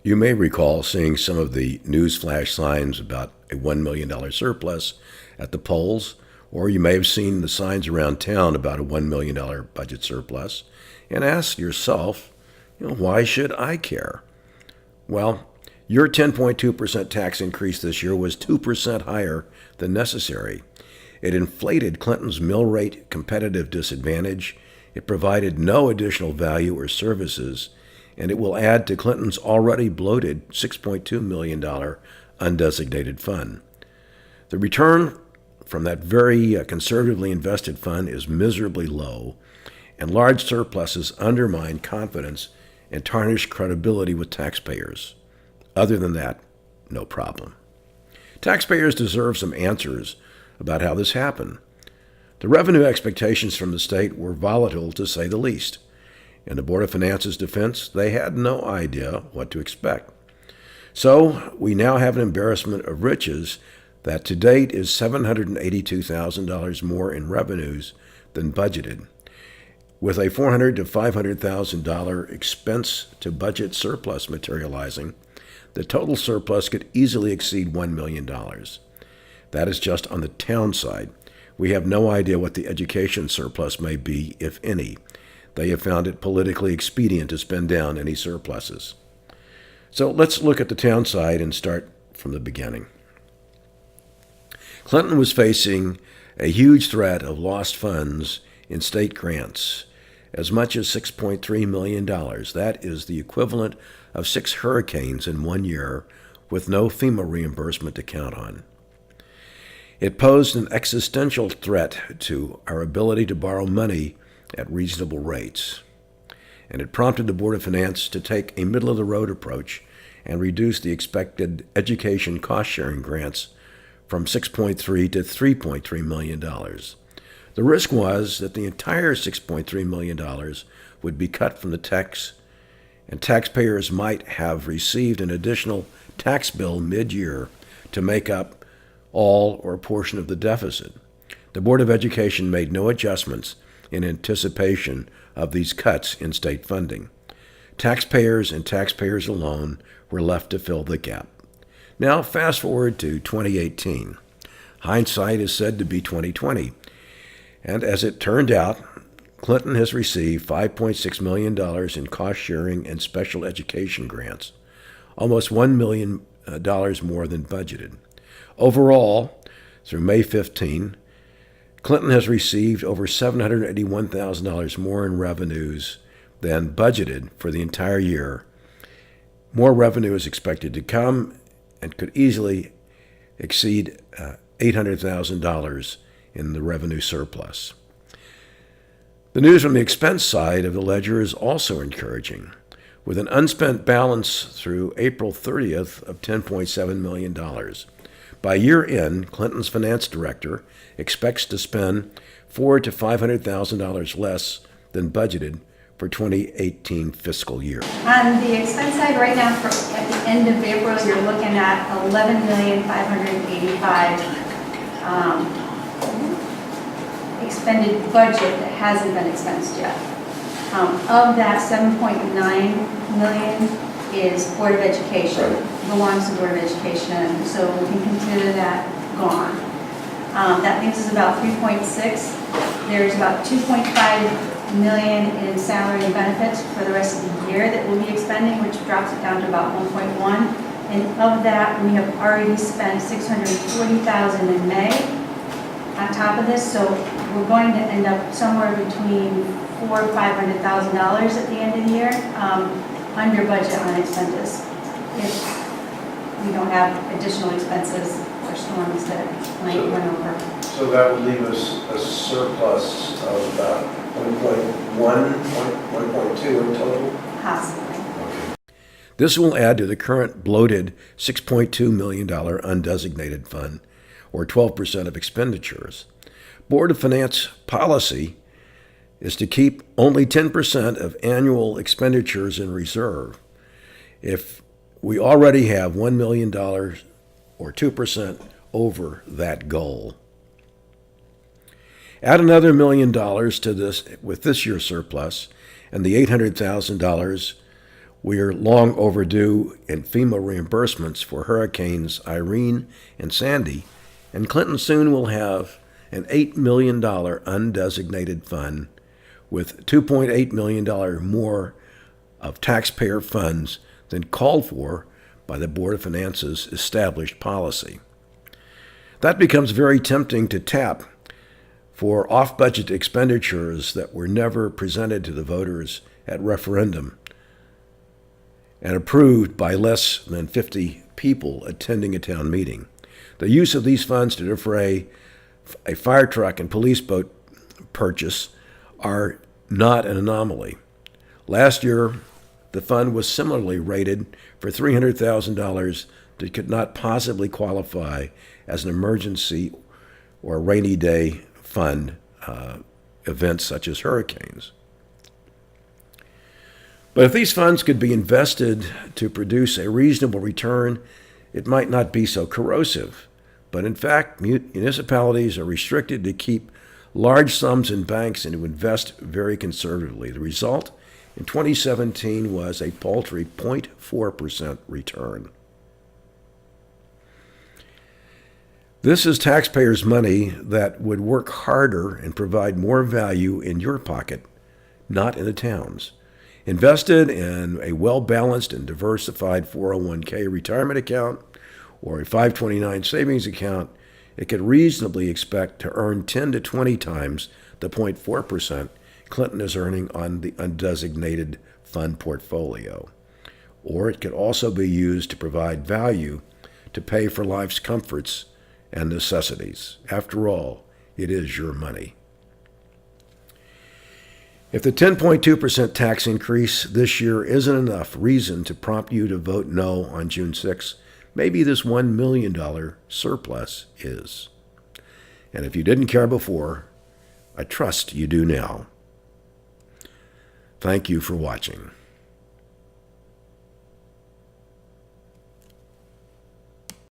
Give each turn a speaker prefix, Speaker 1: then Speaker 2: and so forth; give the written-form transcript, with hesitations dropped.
Speaker 1: You may recall seeing some of the newsflash signs about a $1 million surplus at the polls, or you may have seen the signs around town about a $1 million budget surplus and ask yourself, why should I care? Well, your 10.2% tax increase this year was 2% higher than necessary. It inflated Clinton's mill rate competitive disadvantage. It provided no additional value or services, and it will add to Clinton's already bloated $6.2 million undesignated fund. The return from that very conservatively invested fund is miserably low, and large surpluses undermine confidence and tarnish credibility with taxpayers. Other than that, no problem. Taxpayers deserve some answers about how this happened. The revenue expectations from the state were volatile, to say the least. In the Board of Finance's defense, they had no idea what to expect. So we now have an embarrassment of riches that to date is $782,000 more in revenues than budgeted. With a $400,000 to $500,000 expense to budget surplus materializing, the total surplus could easily exceed $1 million. That is just on the town side. We have no idea what the education surplus may be, if any. They have found it politically expedient to spend down any surpluses. So let's look at the town side and start from the beginning. Clinton was facing a huge threat of lost funds in state grants, as much as $6.3 million. That is the equivalent of 6 hurricanes in 1 year, with no FEMA reimbursement to count on. It posed an existential threat to our ability to borrow money at reasonable rates, and it prompted the Board of Finance to take a middle-of-the-road approach and reduce the expected education cost-sharing grants from $6.3 to $3.3 million. The risk was that the entire $6.3 million would be cut from the tax, and taxpayers might have received an additional tax bill mid-year to make up all or a portion of the deficit. The Board of Education made no adjustments in anticipation of these cuts in state funding. Taxpayers and taxpayers alone were left to fill the gap. Now, fast forward to 2018. Hindsight is said to be 2020. And as it turned out, Clinton has received $5.6 million in cost-sharing and special education grants, almost $1 million more than budgeted. Overall, through May 15, Clinton has received over $781,000 more in revenues than budgeted for the entire year. More revenue is expected to come and could easily exceed $800,000 in the revenue surplus. The news from the expense side of the ledger is also encouraging, with an unspent balance through April 30th of $10.7 million. By year end, Clinton's finance director expects to spend $400,000 to $500,000 less than budgeted for 2018 fiscal year.
Speaker 2: On the expense side, right now, at the end of April, you're looking at $11,585,000 expended budget that hasn't been expensed yet. Of that, $7.9 million is Board of Education, belongs to Board of Education, so we can consider that gone. That leaves us about 3.6. There's about 2.5 million in salary and benefits for the rest of the year that we'll be expending, which drops it down to about 1.1. And of that, we have already spent 640,000 in May on top of this, so we're going to end up somewhere between $400,000 and $500,000 at the end of the year, under budget on expenses, if we don't have additional expenses or storms that might run over.
Speaker 1: So that would leave us a surplus of about 1.2 in total?
Speaker 2: Possibly.
Speaker 1: Okay. This will add to the current bloated $6.2 million undesignated fund, or 12% of expenditures. Board of Finance policy is to keep only 10% of annual expenditures in reserve. If we already have $1 million or 2% over that goal. Add another $1 million to this with this year's surplus, and the $800,000 We are long overdue in FEMA reimbursements for Hurricanes Irene and Sandy, and Clinton soon will have an $8 million undesignated fund with $2.8 million more of taxpayer funds than called for by the Board of Finance's established policy. That becomes very tempting to tap for off-budget expenditures that were never presented to the voters at referendum and approved by less than 50 people attending a town meeting. The use of these funds to defray a fire truck and police boat purchase are not an anomaly. Last year, the fund was similarly rated for $300,000 that could not possibly qualify as an emergency or rainy day fund events such as hurricanes. But if these funds could be invested to produce a reasonable return, it might not be so corrosive. But in fact, municipalities are restricted to keep large sums in banks and to invest very conservatively. The result in 2017 was a paltry 0.4% return. This is taxpayers' money that would work harder and provide more value in your pocket, not in the town's. Invested in a well-balanced and diversified 401k retirement account or a 529 savings account, it could reasonably expect to earn 10 to 20 times the 0.4% Clinton is earning on the undesignated fund portfolio. Or it could also be used to provide value to pay for life's comforts and necessities. After all, it is your money. If the 10.2% tax increase this year isn't enough reason to prompt you to vote no on June 6, maybe this $1 million surplus is. And if you didn't care before, I trust you do now. Thank you for watching.